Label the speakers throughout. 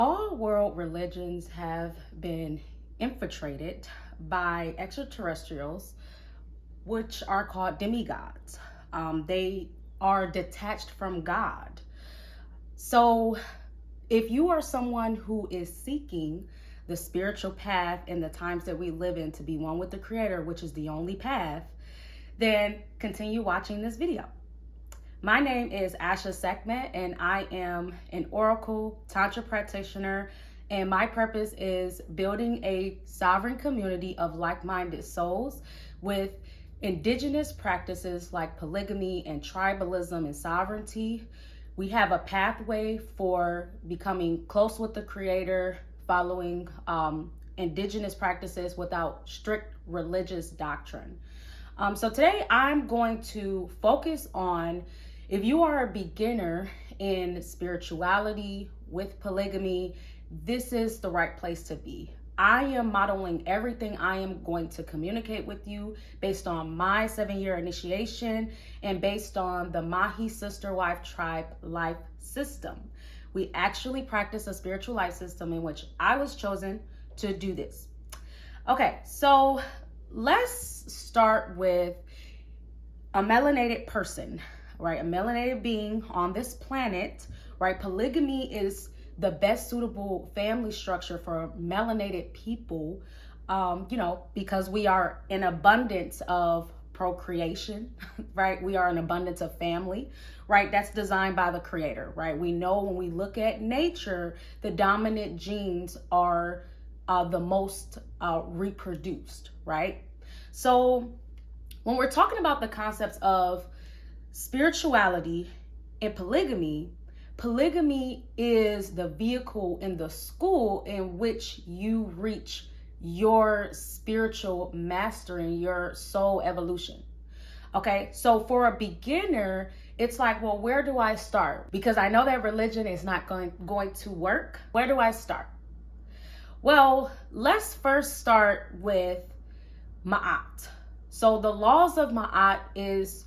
Speaker 1: All world religions have been infiltrated by extraterrestrials, which are called demigods. They are detached from God. So if you are someone who is seeking the spiritual path in the times that we live in to be one with the Creator, which is the only path, then continue watching this video. My name is Asha Sekhmet, and I am an Oracle Tantra practitioner, and my purpose is building a sovereign community of like-minded souls with indigenous practices like polygamy and tribalism and sovereignty. We have a pathway for becoming close with the Creator, following indigenous practices without strict religious doctrine. So today I'm going to focus on, if you are a beginner in spirituality with polygamy, this is the right place to be. I am modeling everything I am going to communicate with you based on my 7-year initiation and based on the Maji sister wife tribe life system. We actually practice a spiritual life system in which I was chosen to do this. Okay, so let's start with a melanated person, right? A melanated being on this planet, right? Polygamy is the best suitable family structure for melanated people, because we are in abundance of procreation, right? We are an abundance of family, right? That's designed by the Creator, right? We know when we look at nature, the dominant genes are the most reproduced, right? So when we're talking about the concepts of spirituality and polygamy, polygamy is the vehicle in the school in which you reach your spiritual mastery, your soul evolution. Okay, so for a beginner, it's like, well, where do I start? Because I know that religion is not going to work. Where do I start? Well, let's first start with Ma'at. So the laws of Ma'at is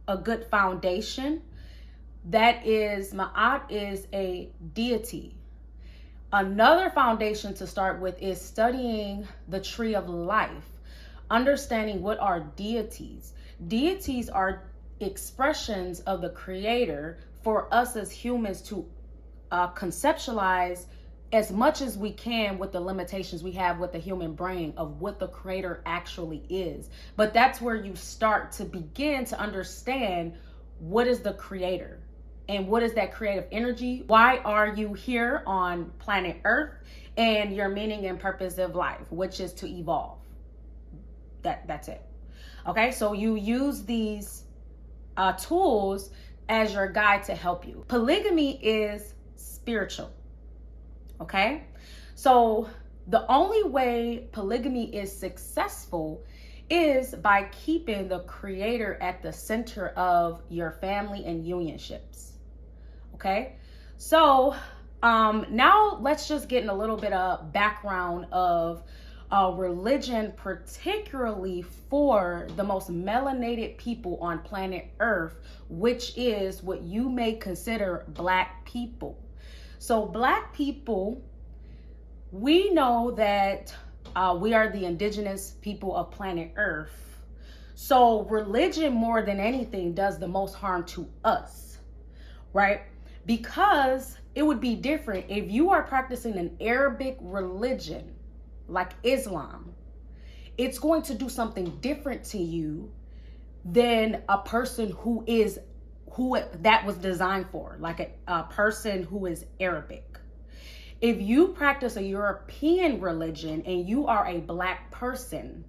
Speaker 1: a good foundation. Ma'at is a deity. Another foundation to start with is studying the tree of life, understanding what are deities. Deities are expressions of the Creator for us as humans to conceptualize as much as we can with the limitations we have with the human brain of what the Creator actually is. But that's where you start to begin to understand what is the Creator and what is that creative energy. Why are you here on planet Earth, and your meaning and purpose of life, which is to evolve. That's it. Okay, so you use these tools as your guide to help you. Polygamy is spiritual. Okay, so the only way polygamy is successful is by keeping the Creator at the center of your family and unionships. Okay, so now let's just get in a little bit of background of religion, particularly for the most melanated people on planet Earth, which is what you may consider Black people. So Black people, we know that we are the indigenous people of planet Earth. So religion, more than anything, does the most harm to us, right? Because it would be different if you are practicing an Arabic religion like Islam. It's going to do something different to you than a person who that was designed for, like a person who is Arabic. If you practice a European religion and you are a Black person,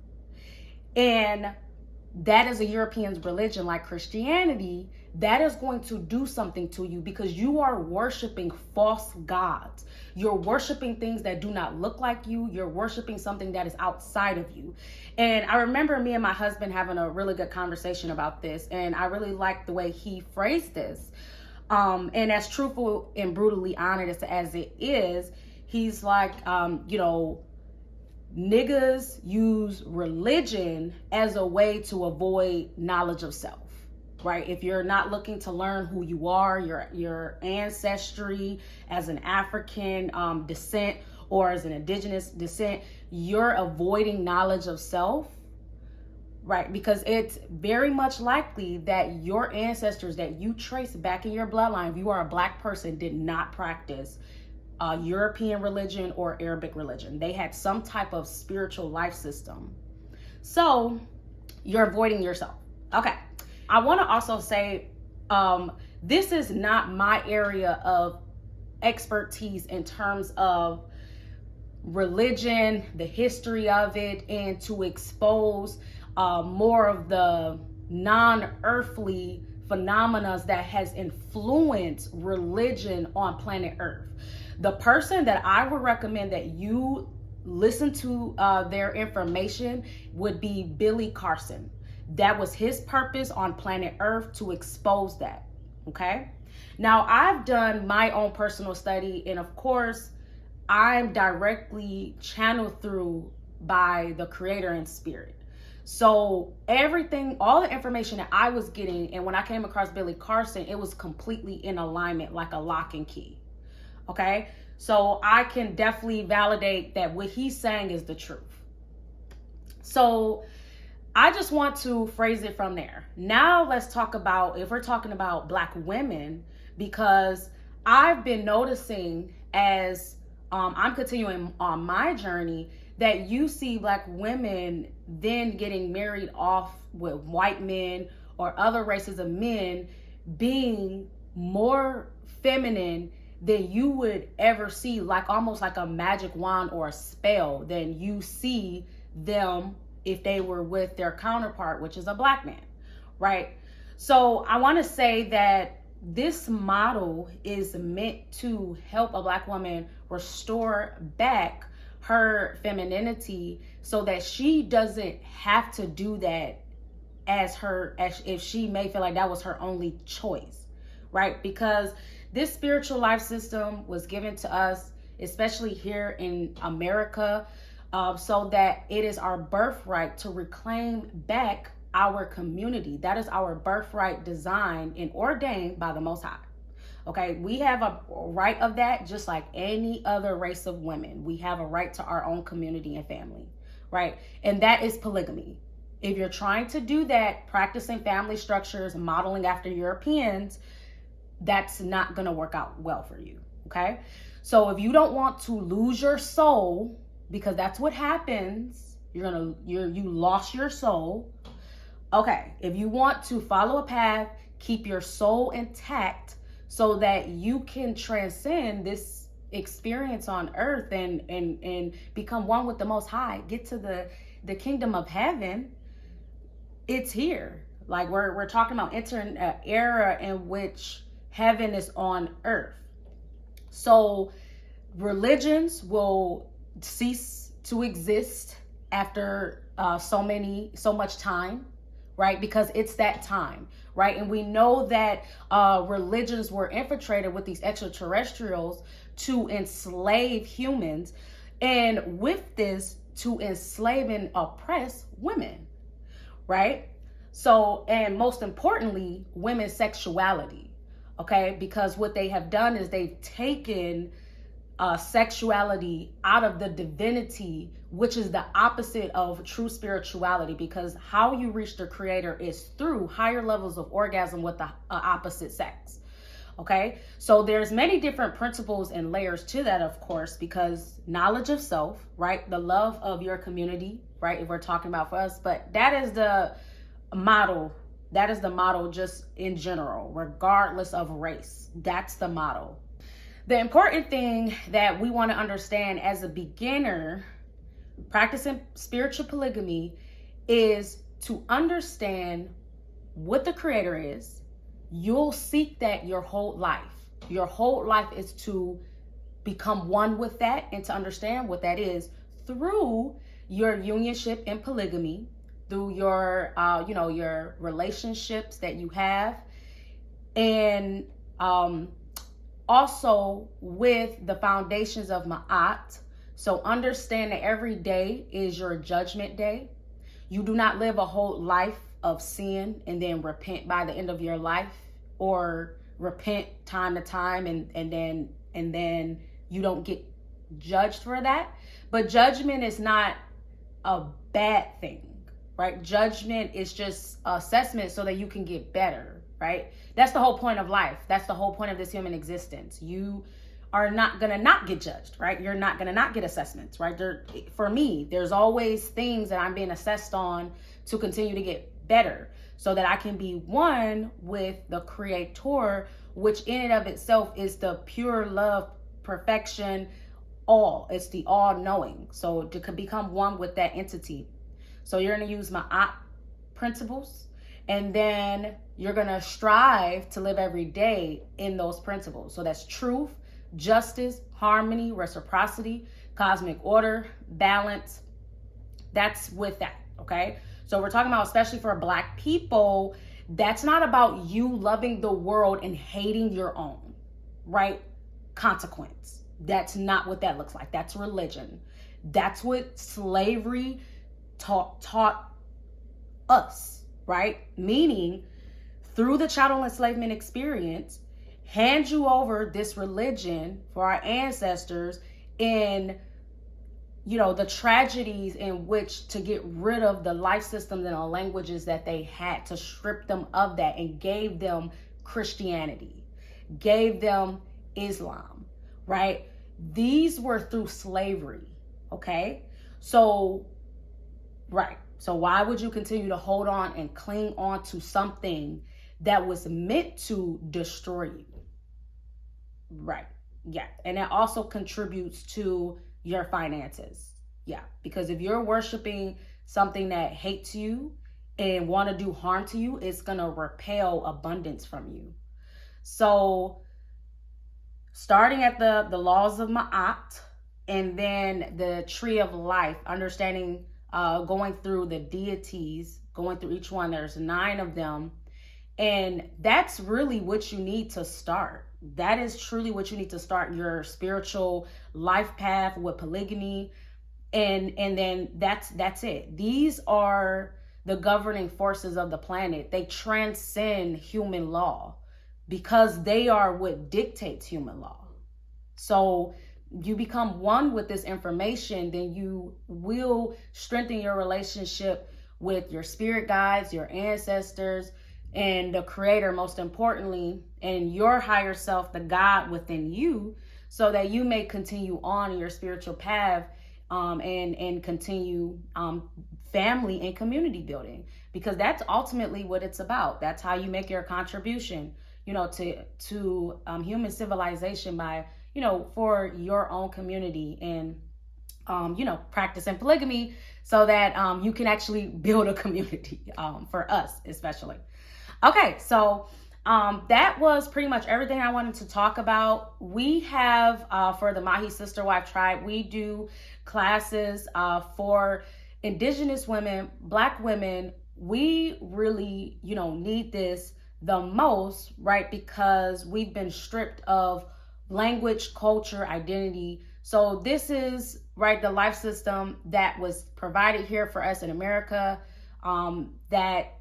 Speaker 1: and that is a European religion like Christianity, that is going to do something to you because you are worshiping false gods. You're worshiping things that do not look like you. You're worshiping something that is outside of you. And I remember me and my husband having a really good conversation about this, and I really liked the way he phrased this. And as truthful and brutally honest as it is, he's like, niggas use religion as a way to avoid knowledge of self, right? If you're not looking to learn who you are, your ancestry as an African descent or as an indigenous descent, you're avoiding knowledge of self, right? Because it's very much likely that your ancestors that you trace back in your bloodline, if you are a Black person, did not practice European religion or Arabic religion. They had some type of spiritual life system. So you're avoiding yourself. Okay. I want to also say, this is not my area of expertise in terms of religion, the history of it, and to expose more of the non-earthly phenomena that has influenced religion on planet Earth. The person that I would recommend that you listen to their information would be Billy Carson. That was his purpose on planet Earth, to expose that. Okay. Now I've done my own personal study, and of course I'm directly channeled through by the Creator and Spirit. So everything, all the information that I was getting, and when I came across Billy Carson, it was completely in alignment, like a lock and key. Okay. So I can definitely validate that what he's saying is the truth. So I just want to phrase it from there. Now let's talk about, if we're talking about Black women, because I've been noticing as I'm continuing on my journey, that you see Black women then getting married off with white men or other races of men being more feminine than you would ever see, like almost like a magic wand or a spell, than you see them if they were with their counterpart, which is a Black man, right? So I want to say that this model is meant to help a Black woman restore back her femininity so that she doesn't have to do that as if she may feel like that was her only choice, right? Because this spiritual life system was given to us, especially here in America, so that it is our birthright to reclaim back our community. That is our birthright, designed and ordained by the Most High. Okay, we have a right of that, just like any other race of women. We have a right to our own community and family, right? And that is polygamy. If you're trying to do that, practicing family structures, modeling after Europeans, that's not going to work out well for you. Okay, so if you don't want to lose your soul, because that's what happens, you lost your soul. Okay, if you want to follow a path, keep your soul intact so that you can transcend this experience on earth and become one with the Most High, get to the kingdom of heaven. It's here. Like we're talking about entering an era in which heaven is on earth. So religions will cease to exist after so much time, right? Because it's that time, right? And we know that religions were infiltrated with these extraterrestrials to enslave humans, and with this, to enslave and oppress women, right? So, and most importantly, women's sexuality, okay? Because what they have done is they've taken sexuality out of the divinity, which is the opposite of true spirituality, because how you reach the Creator is through higher levels of orgasm with the opposite sex. Okay, so there's many different principles and layers to that, of course, because knowledge of self, right? The love of your community, right? If we're talking about for us, but that is the model. That is the model just in general, regardless of race. That's the model. The important thing that we want to understand as a beginner practicing spiritual polygamy is to understand what the Creator is. You'll seek that your whole life. Your whole life is to become one with that and to understand what that is through your unionship in polygamy, through your, your relationships that you have, and also with the foundations of Ma'at. So understand that every day is your judgment day. You do not live a whole life of sin and then repent by the end of your life, or repent time to time and then you don't get judged for that. But judgment is not a bad thing, right? Judgment is just assessment so that you can get better, right? That's the whole point of life. That's the whole point of this human existence. You are not gonna not get judged, right? You're not gonna not get assessments, right? For me, there's always things that I'm being assessed on to continue to get better so that I can be one with the Creator, which in and of itself is the pure love, perfection, all. It's the all-knowing. So to become one with that entity. So you're going to use my principles, and then you're going to strive to live every day in those principles. So that's truth, justice, harmony, reciprocity, cosmic order, balance. That's with that, okay? So we're talking about, especially for Black people, that's not about you loving the world and hating your own, right? Consequence. That's not what that looks like. That's religion. That's what slavery taught us, right? Meaning, through the chattel enslavement experience, hand you over this religion for our ancestors in, the tragedies in which to get rid of the life systems and the languages that they had, to strip them of that, and gave them Christianity, gave them Islam, right? These were through slavery, okay? So, right. So why would you continue to hold on and cling on to something that was meant to destroy you? Right. Yeah. And that also contributes to your finances. Yeah. Because if you're worshiping something that hates you and want to do harm to you, it's going to repel abundance from you. So starting at the laws of Ma'at, and then the tree of life, understanding, going through the deities, going through each one, there's 9 of them. And that's really what you need to start. That is truly what you need to start your spiritual life path with polygamy. And then that's it. These are the governing forces of the planet. They transcend human law because they are what dictates human law. So you become one with this information, then you will strengthen your relationship with your spirit guides, your ancestors, and the Creator, most importantly, and your higher self, the God within you, so that you may continue on in your spiritual path, and continue family and community building, because that's ultimately what it's about. That's how you make your contribution, to human civilization by, for your own community, and practicing polygamy so that you can actually build a community, for us especially. Okay, so that was pretty much everything I wanted to talk about. We have, for the Maji Sister Wife Tribe, we do classes for indigenous women, Black women. We really, need this the most, right? Because we've been stripped of language, culture, identity. So this is, right, the life system that was provided here for us in America, that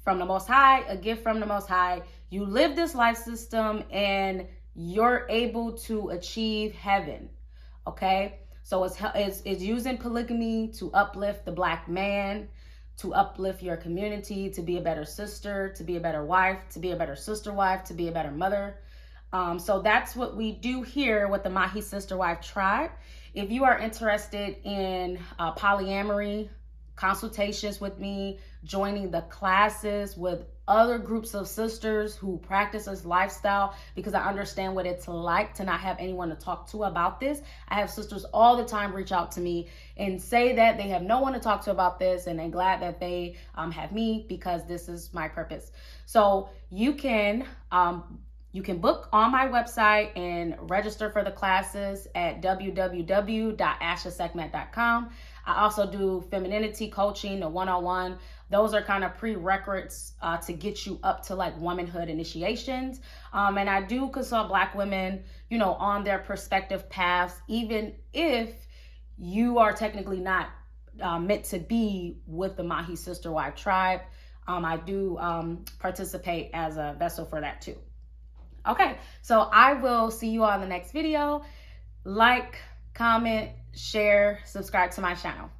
Speaker 1: from the Most High, a gift from the Most High. You live this life system and you're able to achieve heaven, okay? So it's using polygamy to uplift the Black man, to uplift your community, to be a better sister, to be a better wife, to be a better sister wife, to be a better mother. So that's what we do here with the Maji Sister Wife Tribe. If you are interested in polyamory, consultations with me, joining the classes with other groups of sisters who practice this lifestyle, because I understand what it's like to not have anyone to talk to about this. I have sisters all the time reach out to me and say that they have no one to talk to about this, and they're glad that they have me, because this is my purpose. So you can book on my website and register for the classes at www.AshaSekhmet.com. I also do femininity coaching, the one-on-one. Those are kind of prerequisites to get you up to like womanhood initiations. And I do consult Black women, on their perspective paths, even if you are technically not meant to be with the Maji Sister Wife Tribe. I do participate as a vessel for that too. Okay, so I will see you all in the next video. Like, comment, share, subscribe to my channel.